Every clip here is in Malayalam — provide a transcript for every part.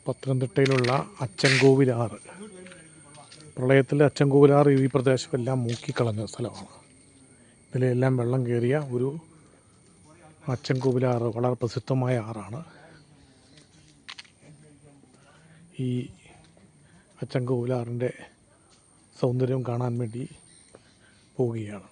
പത്തനംതിട്ടയിലുള്ള അച്ചൻകോവിലാറ്. പ്രളയത്തിൽ അച്ചൻകോവിലാറ് ഈ പ്രദേശമെല്ലാം മൂക്കിക്കളഞ്ഞ സ്ഥലമാണ്. ഇതിലെല്ലാം വെള്ളം കയറിയ ഒരു അച്ചൻകോവിലാറ് വളരെ പ്രസിദ്ധമായ ആറാണ്. ഈ അച്ചൻകോവിലാറിൻ്റെ സൗന്ദര്യം കാണാൻ വേണ്ടി പോവുകയാണ്.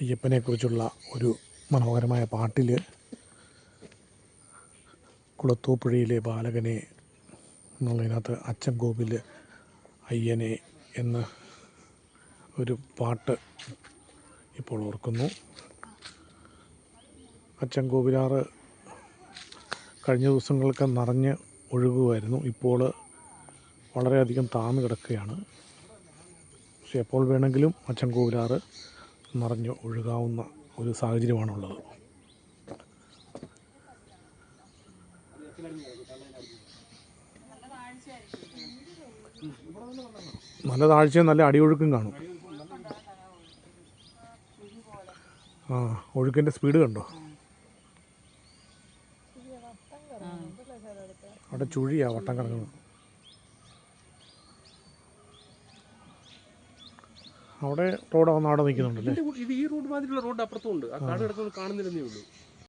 അയ്യപ്പനെക്കുറിച്ചുള്ള ഒരു മനോഹരമായ പാട്ടിൽ കുളത്തൂപ്പുഴയിലെ ബാലകനെ എന്നുള്ളതിനകത്ത് അച്ചൻകോവിൽ അയ്യനെ എന്ന് ഒരു പാട്ട് ഇപ്പോൾ ഓർക്കുന്നു. അച്ചൻകോവിലാറ് കഴിഞ്ഞ ദിവസങ്ങളൊക്കെ നിറഞ്ഞ് ഒഴുകുമായിരുന്നു. ഇപ്പോൾ വളരെയധികം താഴ്ന്നു കിടക്കുകയാണ്. പക്ഷെ എപ്പോൾ വേണമെങ്കിലും അച്ചൻകോവിലാറ് നിറഞ്ഞ് ഒഴുകാവുന്ന ഒരു സാഹചര്യമാണുള്ളത്. നല്ല താഴ്ചയും നല്ല അടിയൊഴുക്കും കാണും. ഒഴുക്കിൻ്റെ സ്പീഡ് കണ്ടോ? അവിടെ ചുഴിയാ വട്ടം കറങ്ങുന്നത്. അവിടെ റോഡ് അവിടെ നിൽക്കുന്നുണ്ടല്ലേ? ഇത് ഈ റോഡ് മാതിരിയുള്ള റോഡ് അപ്പുറത്തുണ്ട്. ആ കാട് കിടക്കുന്നത് കാണുന്നില്ലെന്നേ ഉള്ളൂ.